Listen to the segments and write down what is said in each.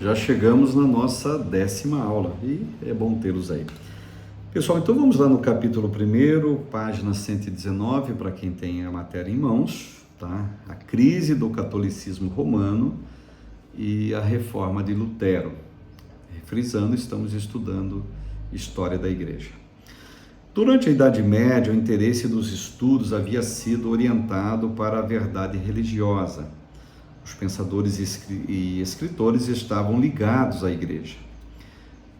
Já chegamos na nossa 10ª aula e é bom tê-los aí. Pessoal, então vamos lá no capítulo 1, página 119, para quem tem a matéria em mãos, tá? A crise do catolicismo romano e a reforma de Lutero. Frisando, estamos estudando história da igreja. Durante a Idade Média, o interesse dos estudos havia sido orientado para a verdade religiosa. Os pensadores e escritores estavam ligados à igreja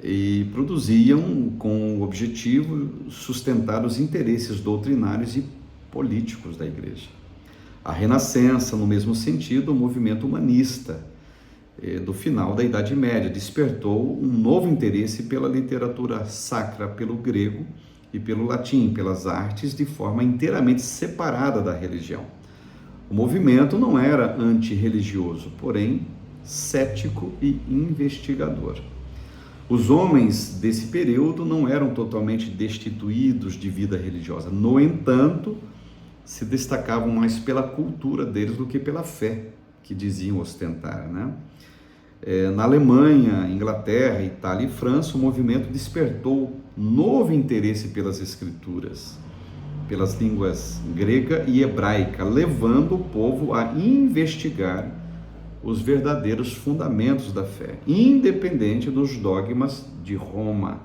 e produziam com o objetivo sustentar os interesses doutrinários e políticos da igreja. A Renascença, no mesmo sentido, o movimento humanista do final da Idade Média, despertou um novo interesse pela literatura sacra, pelo grego e pelo latim, pelas artes, de forma inteiramente separada da religião. O movimento não era antirreligioso, porém cético e investigador. Os homens desse período não eram totalmente destituídos de vida religiosa. No entanto, se destacavam mais pela cultura deles do que pela fé que diziam ostentar, né? Na Alemanha, Inglaterra, Itália e França, o movimento despertou novo interesse pelas escrituras, pelas línguas grega e hebraica, levando o povo a investigar os verdadeiros fundamentos da fé, independente dos dogmas de Roma.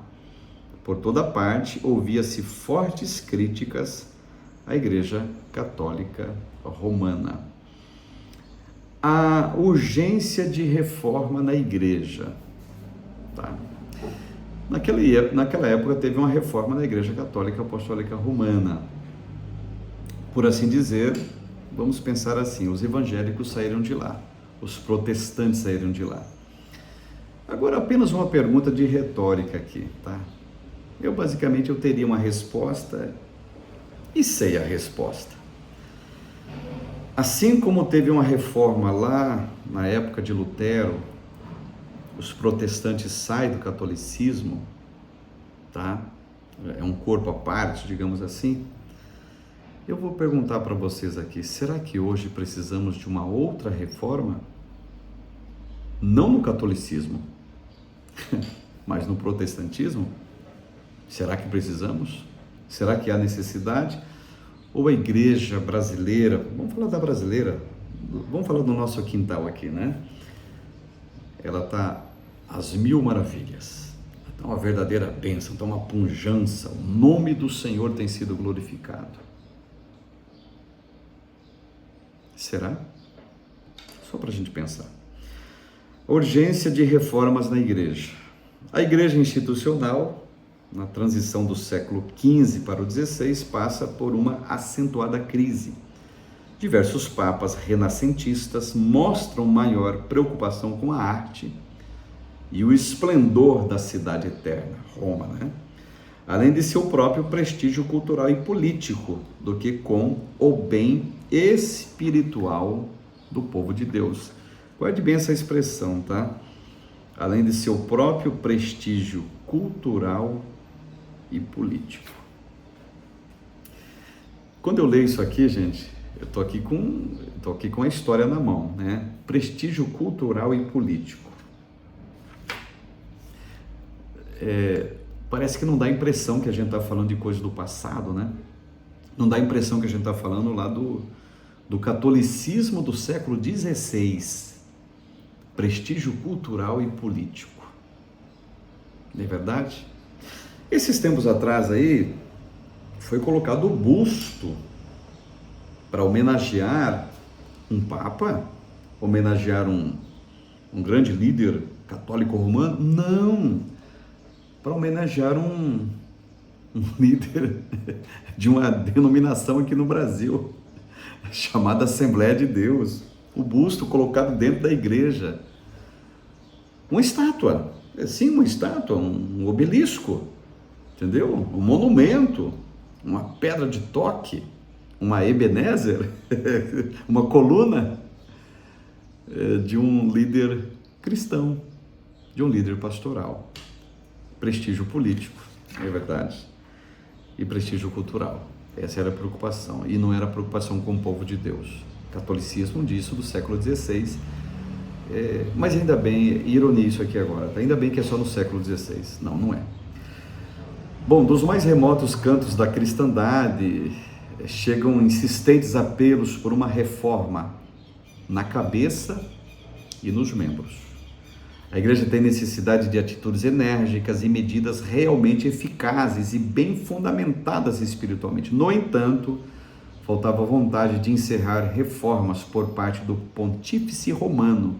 Por toda parte, ouvia-se fortes críticas à Igreja Católica Romana. A urgência de reforma na igreja. Tá? Naquela época teve uma reforma na Igreja Católica Apostólica Romana. Por assim dizer, vamos pensar assim, os evangélicos saíram de lá, os protestantes saíram de lá. Agora, apenas uma pergunta de retórica aqui, tá? Eu teria uma resposta e sei a resposta. Assim como teve uma reforma lá na época de Lutero, os protestantes saem do catolicismo, tá? É um corpo à parte, digamos assim. Eu vou perguntar para vocês aqui, será que hoje precisamos de uma outra reforma? Não no catolicismo, mas no protestantismo? Será que precisamos? Será que há necessidade? Ou a igreja brasileira, vamos falar da brasileira, vamos falar do nosso quintal aqui, né? Ela está às mil maravilhas, está uma verdadeira bênção, está uma pujança, o nome do Senhor tem sido glorificado. Será? Só para a gente pensar. Urgência de reformas na igreja. A igreja institucional, na transição do século XV para o XVI, passa por uma acentuada crise. Diversos papas renascentistas mostram maior preocupação com a arte e o esplendor da cidade eterna, Roma, né? Além de seu próprio prestígio cultural e político, do que com o bem espiritual do povo de Deus. Guarde bem essa expressão, tá? Além de seu próprio prestígio cultural e político. Quando eu leio isso aqui, gente, eu tô aqui com a história na mão, né? Prestígio cultural e político. Parece que não dá a impressão que a gente está falando de coisa do passado, né? Não dá a impressão que a gente está falando lá do catolicismo do século XVI. Prestígio cultural e político. Não é verdade? Esses tempos atrás aí, foi colocado o busto para homenagear um papa, homenagear um grande líder católico romano. Não! Para homenagear um líder de uma denominação aqui no Brasil, chamada Assembleia de Deus. O busto colocado dentro da igreja. Uma estátua, sim, uma estátua, um obelisco, entendeu? Um monumento, uma pedra de toque, uma Ebenezer, uma coluna de um líder cristão, de um líder pastoral. Prestígio político, é verdade, e prestígio cultural. Essa era a preocupação, e não era preocupação com o povo de Deus. Catolicismo disso do século XVI, Mas ainda bem, ironia isso aqui agora, tá? Ainda bem que é só no século XVI. Não, não é. Bom, dos mais remotos cantos da cristandade, chegam insistentes apelos por uma reforma na cabeça e nos membros. A igreja tem necessidade de atitudes enérgicas e medidas realmente eficazes e bem fundamentadas espiritualmente. No entanto, faltava vontade de encerrar reformas por parte do pontífice romano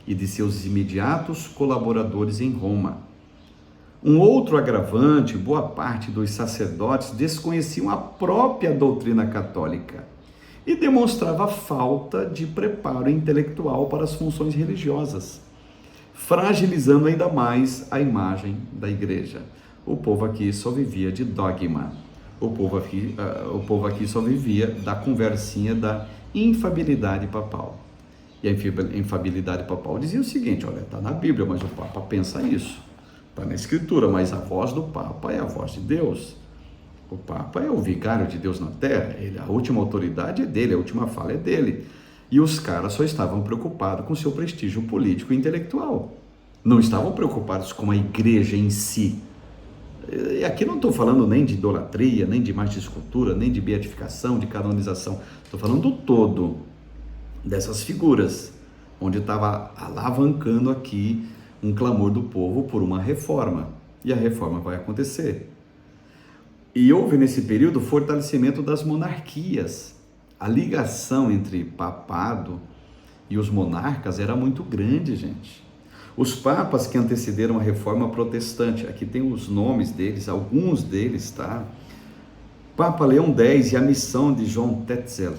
e de seus imediatos colaboradores em Roma. Um outro agravante: boa parte dos sacerdotes desconheciam a própria doutrina católica e demonstrava falta de preparo intelectual para as funções religiosas, fragilizando ainda mais a imagem da igreja. O povo aqui só vivia de dogma. O povo aqui só vivia da conversinha da infabilidade papal. E a infabilidade papal dizia o seguinte: olha, está na Bíblia, mas o Papa pensa isso. Está na Escritura, mas a voz do Papa é a voz de Deus. O Papa é o vigário de Deus na Terra. A última autoridade é dele, a última fala é dele. E os caras só estavam preocupados com seu prestígio político e intelectual. Não estavam preocupados com a igreja em si. E aqui não estou falando nem de idolatria, nem de imagem de escultura, nem de beatificação, de canonização. Estou falando do todo dessas figuras, onde estava alavancando aqui um clamor do povo por uma reforma. E a reforma vai acontecer. E houve nesse período fortalecimento das monarquias. A ligação entre papado e os monarcas era muito grande, gente. Os papas que antecederam a reforma protestante, aqui tem os nomes deles, alguns deles, tá? Papa Leão X e a missão de João Tetzel.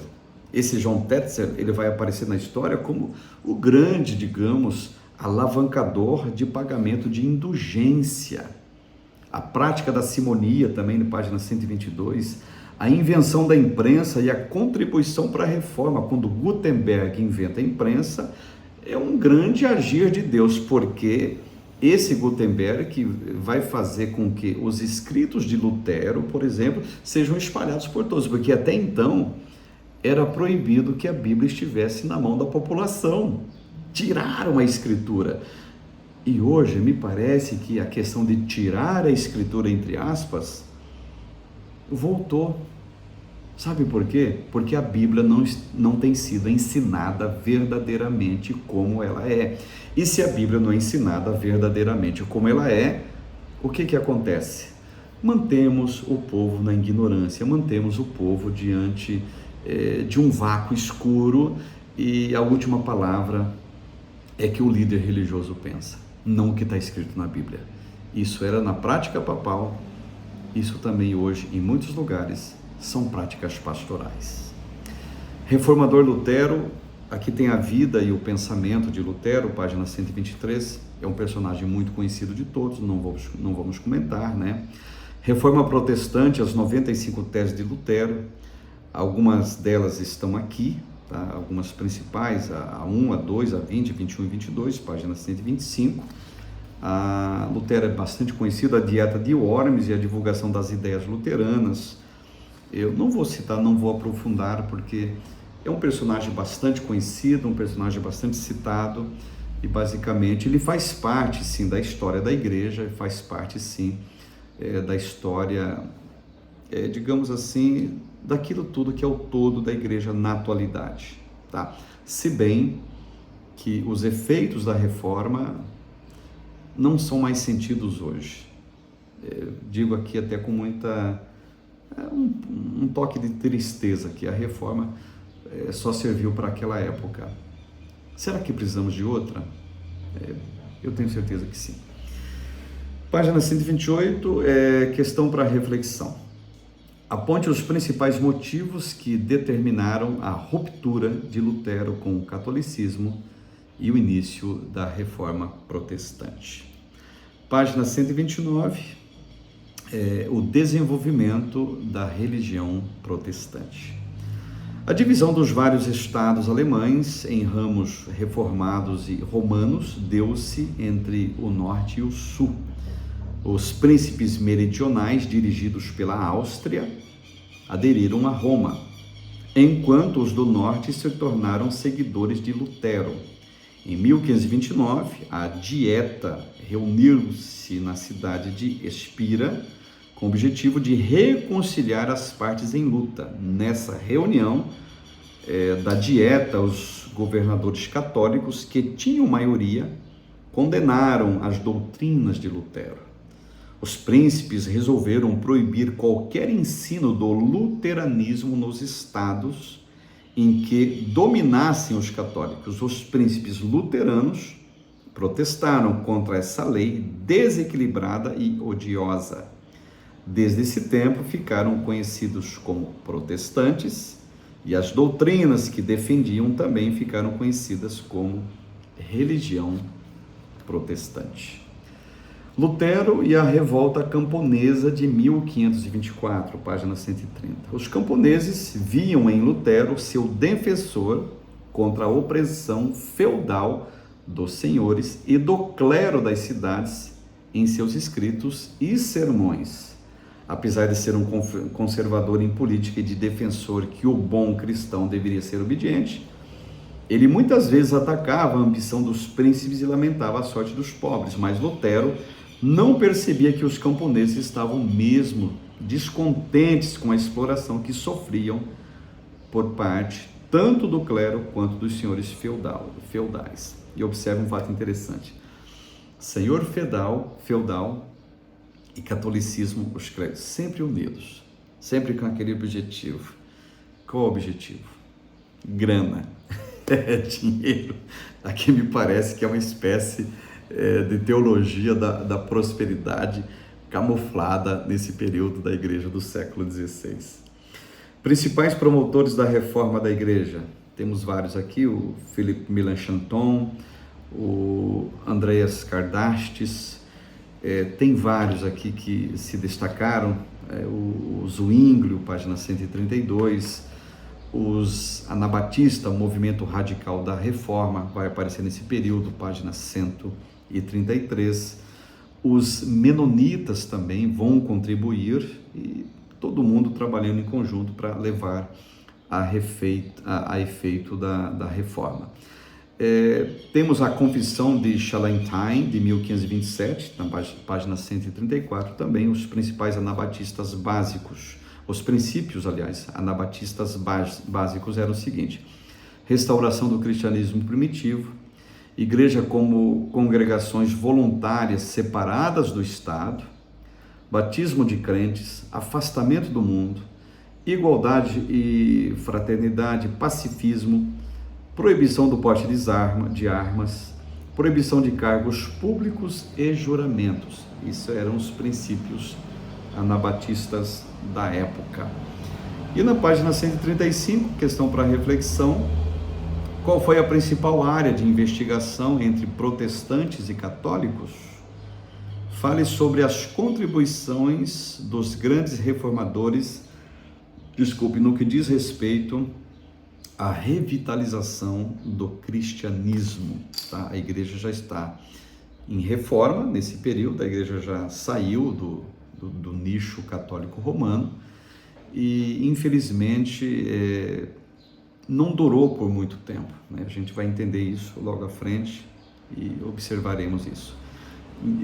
Esse João Tetzel, ele vai aparecer na história como o grande, digamos, alavancador de pagamento de indulgência. A prática da simonia, também na página 122, a invenção da imprensa e a contribuição para a reforma. Quando Gutenberg inventa a imprensa, é um grande agir de Deus, porque esse Gutenberg vai fazer com que os escritos de Lutero, por exemplo, sejam espalhados por todos, porque até então era proibido que a Bíblia estivesse na mão da população. Tiraram a escritura. E hoje me parece que a questão de tirar a escritura, entre aspas, voltou. Sabe por quê? Porque a Bíblia não tem sido ensinada verdadeiramente como ela é. E se a Bíblia não é ensinada verdadeiramente como ela é, o que acontece? Mantemos o povo na ignorância, mantemos o povo diante de um vácuo escuro, e a última palavra é que o líder religioso pensa, não o que está escrito na Bíblia. Isso era na prática papal, isso também hoje em muitos lugares são práticas pastorais. Reformador Lutero, aqui tem a vida e o pensamento de Lutero, página 123, é um personagem muito conhecido de todos, não vamos comentar, né? Reforma Protestante, as 95 teses de Lutero, algumas delas estão aqui, tá? Algumas principais, a 1, a 2, a 20, 21 e 22, página 125. A Lutero é bastante conhecido, a dieta de Worms e a divulgação das ideias luteranas. Eu não vou citar, não vou aprofundar, porque é um personagem bastante conhecido, um personagem bastante citado, e basicamente ele faz parte, sim, da história da igreja, faz parte, sim, da história, digamos assim, daquilo tudo que é o todo da igreja na atualidade, tá? Se bem que os efeitos da reforma não são mais sentidos hoje. Digo aqui até com muita... um toque de tristeza, que a reforma só serviu para aquela época. Será que precisamos de outra? Eu tenho certeza que sim. Página 128, questão para reflexão. Aponte os principais motivos que determinaram a ruptura de Lutero com o catolicismo e o início da reforma protestante. Página 129, o desenvolvimento da religião protestante. A divisão dos vários estados alemães em ramos reformados e romanos deu-se entre o norte e o sul. Os príncipes meridionais, dirigidos pela Áustria, aderiram a Roma, enquanto os do norte se tornaram seguidores de Lutero. Em 1529, a Dieta reuniu-se na cidade de Espira com o objetivo de reconciliar as partes em luta. Nessa reunião da Dieta, os governadores católicos, que tinham maioria, condenaram as doutrinas de Lutero. Os príncipes resolveram proibir qualquer ensino do luteranismo nos estados em que dominassem os católicos. Os príncipes luteranos protestaram contra essa lei desequilibrada e odiosa. Desde esse tempo ficaram conhecidos como protestantes, e as doutrinas que defendiam também ficaram conhecidas como religião protestante. Lutero e a revolta camponesa de 1524, página 130. Os camponeses viam em Lutero seu defensor contra a opressão feudal dos senhores e do clero das cidades em seus escritos e sermões. Apesar de ser um conservador em política e de defensor que o bom cristão deveria ser obediente, ele muitas vezes atacava a ambição dos príncipes e lamentava a sorte dos pobres, mas Lutero não percebia que os camponeses estavam mesmo descontentes com a exploração que sofriam por parte tanto do clero quanto dos senhores feudais. E observe um fato interessante: senhor feudal e catolicismo, os clérigos sempre unidos, sempre com aquele objetivo. Qual o objetivo? Grana, dinheiro. Aqui me parece que é uma espécie de teologia da prosperidade camuflada nesse período da igreja do século XVI. Principais promotores da reforma da igreja, temos vários aqui: o Philippe Melanchthon, o Andreas Cardastes, tem vários aqui que se destacaram, o Zwinglio, página 132, os Anabatistas, o movimento radical da reforma, vai aparecer nesse período, página 133, os menonitas também vão contribuir, e todo mundo trabalhando em conjunto para levar a efeito da reforma. Temos a Confissão de Challentin, de 1527, na página 134, também os principais anabatistas básicos. Os princípios, aliás, anabatistas básicos eram o seguinte: restauração do cristianismo primitivo, igreja como congregações voluntárias separadas do Estado, batismo de crentes, afastamento do mundo, igualdade e fraternidade, pacifismo, proibição do porte de armas, proibição de cargos públicos e juramentos. Isso eram os princípios anabatistas da época. E na página 135, questão para reflexão: qual foi a principal área de investigação entre protestantes e católicos? Fale sobre as contribuições dos grandes reformadores, no que diz respeito à revitalização do cristianismo. Tá? A igreja já está em reforma nesse período, a igreja já saiu do nicho católico romano e, infelizmente, não durou por muito tempo, né? A gente vai entender isso logo à frente e observaremos isso.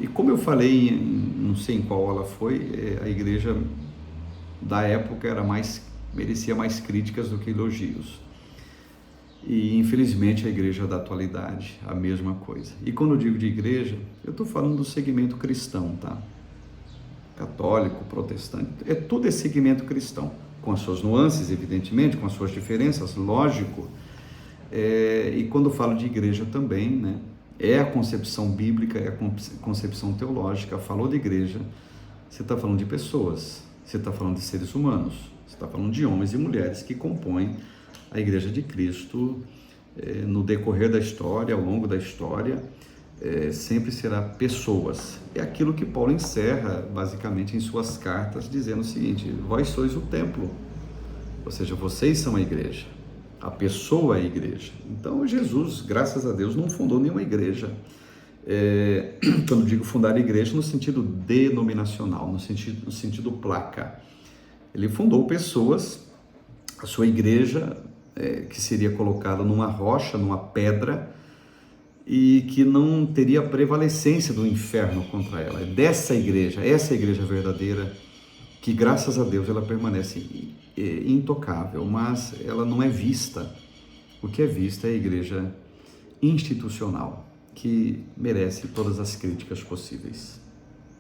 E como eu falei, não sei em qual aula foi, a igreja da época merecia mais críticas do que elogios. E infelizmente a igreja da atualidade, a mesma coisa. E quando eu digo de igreja, eu estou falando do segmento cristão, tá? Católico, protestante, tudo é segmento cristão, com as suas nuances, evidentemente, com as suas diferenças, lógico. E quando eu falo de igreja também, né? É a concepção bíblica, é a concepção teológica. Falou de igreja, você está falando de pessoas, você está falando de seres humanos, você está falando de homens e mulheres que compõem a igreja de Cristo. No decorrer da história, ao longo da história, sempre será pessoas. É aquilo que Paulo encerra basicamente em suas cartas, dizendo o seguinte: vós sois o templo, ou seja, vocês são a igreja, a pessoa é a igreja. Então Jesus, graças a Deus, não fundou nenhuma igreja. Quando digo fundar a igreja, no sentido denominacional, no sentido placa. Ele fundou pessoas, a sua igreja, que seria colocada numa rocha, numa pedra, e que não teria prevalecência do inferno contra ela. É dessa igreja, essa é a igreja verdadeira, que graças a Deus ela permanece intocável, mas ela não é vista. O que é vista é a igreja institucional, que merece todas as críticas possíveis.